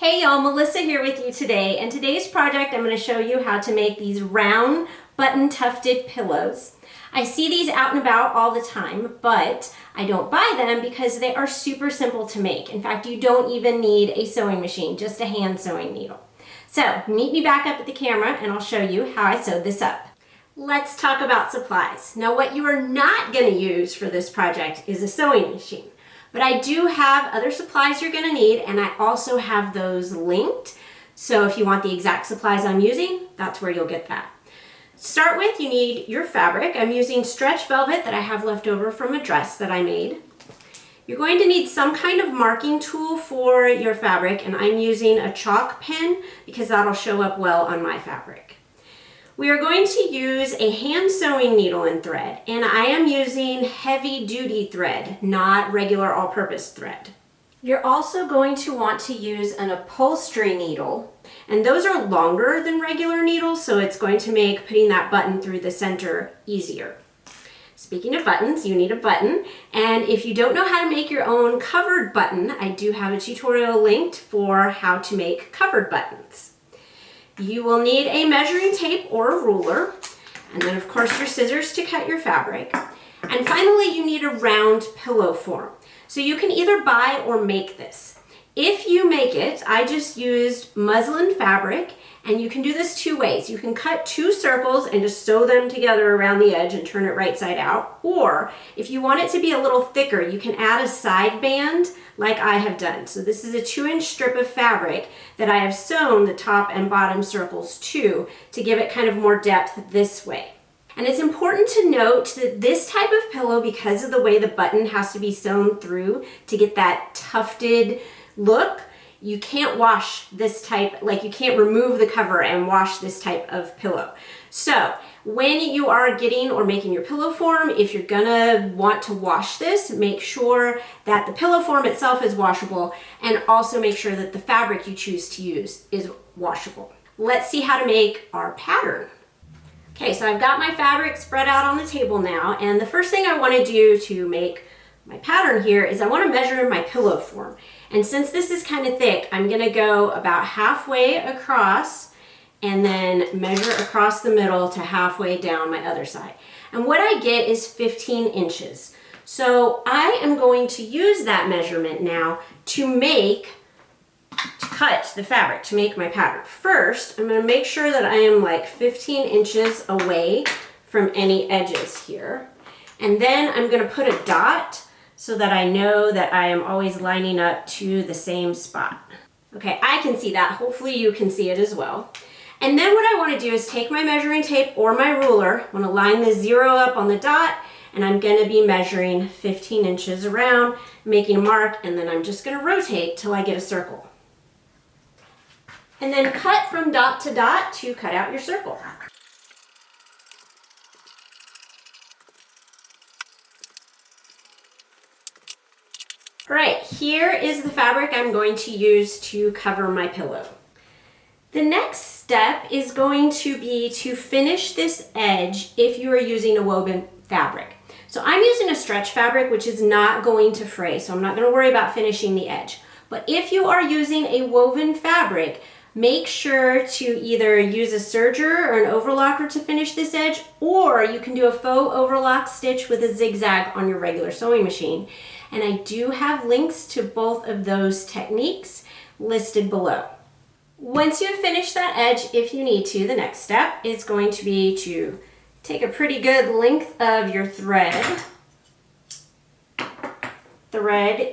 Hey y'all, Melissa here with you today, and today's project I'm going to show you how to make these round button tufted pillows. I see these out and about all the time, but I don't buy them because they are super simple to make. In fact, you don't even need a sewing machine, just a hand sewing needle. So meet me back up at the camera and I'll show you how I sewed this up. Let's talk about supplies. Now what you are not going to use for this project is a sewing machine. But I do have other supplies you're going to need, and I also have those linked. So if you want the exact supplies I'm using, that's where you'll get that. To start with, you need your fabric. I'm using stretch velvet that I have left over from a dress that I made. You're going to need some kind of marking tool for your fabric, and I'm using a chalk pen because that'll show up well on my fabric. We are going to use a hand sewing needle and thread, and I am using heavy duty thread, not regular all-purpose thread. You're also going to want to use an upholstery needle, and those are longer than regular needles, so it's going to make putting that button through the center easier. Speaking of buttons, you need a button, and if you don't know how to make your own covered button, I do have a tutorial linked for how to make covered buttons. You will need a measuring tape or a ruler, and then of course your scissors to cut your fabric. And finally, you need a round pillow form. So you can either buy or make this. If you make it, I just used muslin fabric, and you can do this two ways. You can cut two circles and just sew them together around the edge and turn it right side out. Or if you want it to be a little thicker, you can add a side band like I have done. So this is a 2-inch strip of fabric that I have sewn the top and bottom circles to give it kind of more depth this way. And it's important to note that this type of pillow, because of the way the button has to be sewn through to get that tufted look, you can't wash this type, like you can't remove the cover and wash this type of pillow. So when you are getting or making your pillow form, if you're gonna want to wash this, make sure that the pillow form itself is washable, and also make sure that the fabric you choose to use is washable. Let's see how to make our pattern. Okay, so I've got my fabric spread out on the table now, and the first thing I want to do to make my pattern here is I want to measure my pillow form. And since this is kind of thick, I'm going to go about halfway across and then measure across the middle to halfway down my other side. And what I get is 15 inches. So I am going to use that measurement now to cut the fabric, to make my pattern. First, I'm going to make sure that I am like 15 inches away from any edges here. And then I'm going to put a dot so that I know that I am always lining up to the same spot. Okay, I can see that. Hopefully you can see it as well. And then what I want to do is take my measuring tape or my ruler. I want to line the 0 up on the dot, and I'm going to be measuring 15 inches around, making a mark, and then I'm just going to rotate till I get a circle. And then cut from dot to dot to cut out your circle. All right, here is the fabric I'm going to use to cover my pillow. The next step is going to be to finish this edge if you are using a woven fabric. So I'm using a stretch fabric, which is not going to fray, so I'm not going to worry about finishing the edge. But if you are using a woven fabric, make sure to either use a serger or an overlocker to finish this edge, or you can do a faux overlock stitch with a zigzag on your regular sewing machine. And I do have links to both of those techniques listed below. Once you have finished that edge, if you need to, the next step is going to be to take a pretty good length of your thread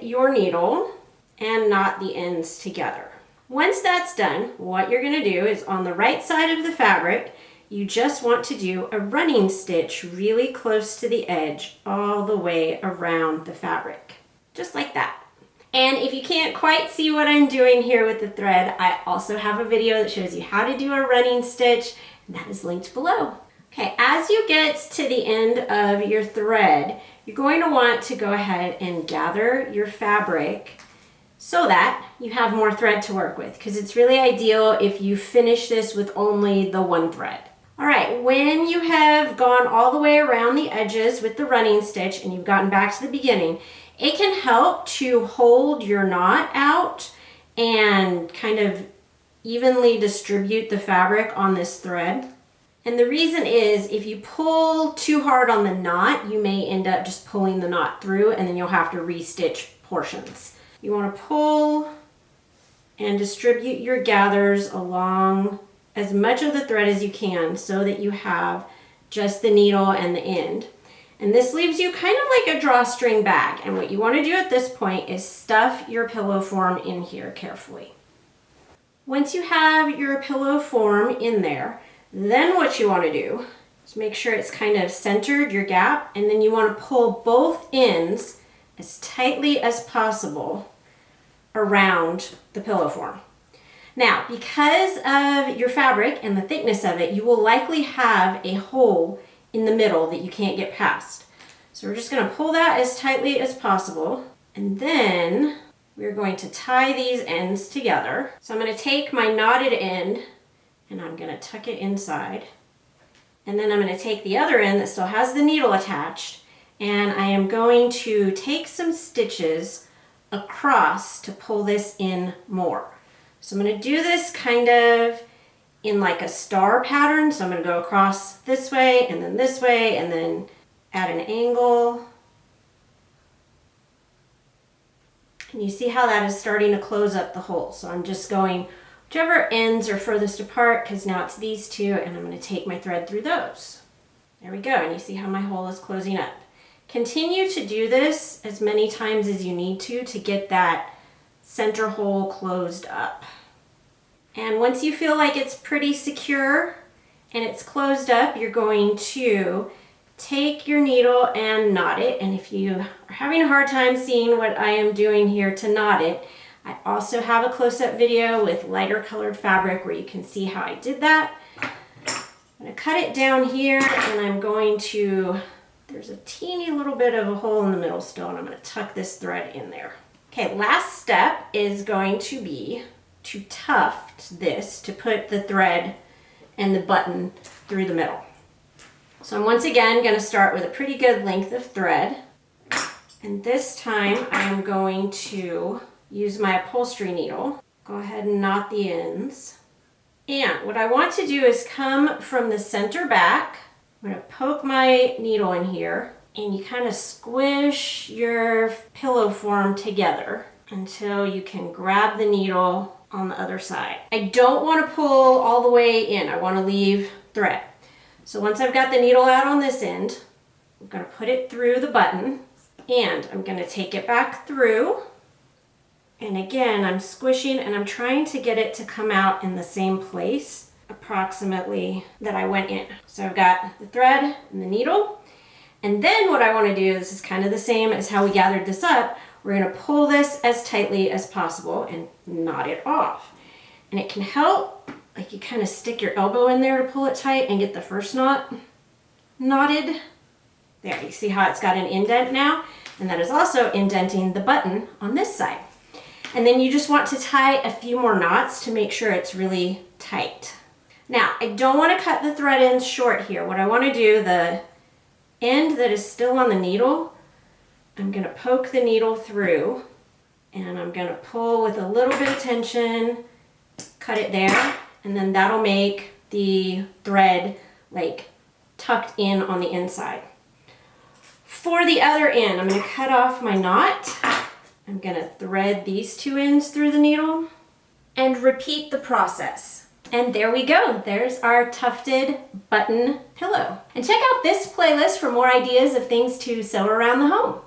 your needle, and knot the ends together. Once that's done, what you're going to do is on the right side of the fabric, you just want to do a running stitch really close to the edge all the way around the fabric, just like that. And if you can't quite see what I'm doing here with the thread, I also have a video that shows you how to do a running stitch, and that is linked below. Okay, as you get to the end of your thread, you're going to want to go ahead and gather your fabric so that you have more thread to work with, because it's really ideal if you finish this with only the one thread. All right, when you have gone all the way around the edges with the running stitch and you've gotten back to the beginning, it can help to hold your knot out and kind of evenly distribute the fabric on this thread. And the reason is if you pull too hard on the knot, you may end up just pulling the knot through and then you'll have to restitch portions. You want to pull and distribute your gathers along as much of the thread as you can so that you have just the needle and the end. And this leaves you kind of like a drawstring bag. And what you want to do at this point is stuff your pillow form in here carefully. Once you have your pillow form in there, then what you want to do is make sure it's kind of centered, your gap, and then you want to pull both ends as tightly as possible around the pillow form. Now, because of your fabric and the thickness of it, you will likely have a hole in the middle that you can't get past. So we're just going to pull that as tightly as possible, and then we're going to tie these ends together. So I'm going to take my knotted end and I'm going to tuck it inside, and then I'm going to take the other end that still has the needle attached, and I am going to take some stitches across to pull this in more. So I'm going to do this kind of in like a star pattern. So I'm going to go across this way and then at an angle. And you see how that is starting to close up the hole. So I'm just going whichever ends are furthest apart, because now it's these two, and I'm going to take my thread through those. There we go, and you see how my hole is closing up. Continue to do this as many times as you need to get that center hole closed up. And once you feel like it's pretty secure and it's closed up, you're going to take your needle and knot it. And if you are having a hard time seeing what I am doing here to knot it, I also have a close-up video with lighter colored fabric where you can see how I did that. I'm going to cut it down here, and I'm going to, there's a teeny little bit of a hole in the middle still, and I'm going to tuck this thread in there. Okay, last step is going to be to tuft this to put the thread and the button through the middle. So I'm once again going to start with a pretty good length of thread, and this time I'm going to use my upholstery needle. Go ahead and knot the ends. And what I want to do is come from the center back. I'm going to poke my needle in here, and you kind of squish your pillow form together until you can grab the needle on the other side. I don't want to pull all the way in. I want to leave thread. So once I've got the needle out on this end, I'm going to put it through the button, and I'm going to take it back through. And again, I'm squishing and I'm trying to get it to come out in the same place approximately that I went in. So I've got the thread and the needle. And then what I want to do, this is kind of the same as how we gathered this up. We're going to pull this as tightly as possible and knot it off. And it can help, like you kind of stick your elbow in there to pull it tight and get the first knot knotted. There, you see how it's got an indent now? And that is also indenting the button on this side. And then you just want to tie a few more knots to make sure it's really tight. Now, I don't want to cut the thread ends short here. What I want to do, the end that is still on the needle, I'm going to poke the needle through, and I'm going to pull with a little bit of tension, cut it there, and then that'll make the thread like tucked in on the inside. For the other end, I'm going to cut off my knot. I'm going to thread these two ends through the needle and repeat the process. And there we go. There's our tufted button pillow. And check out this playlist for more ideas of things to sew around the home.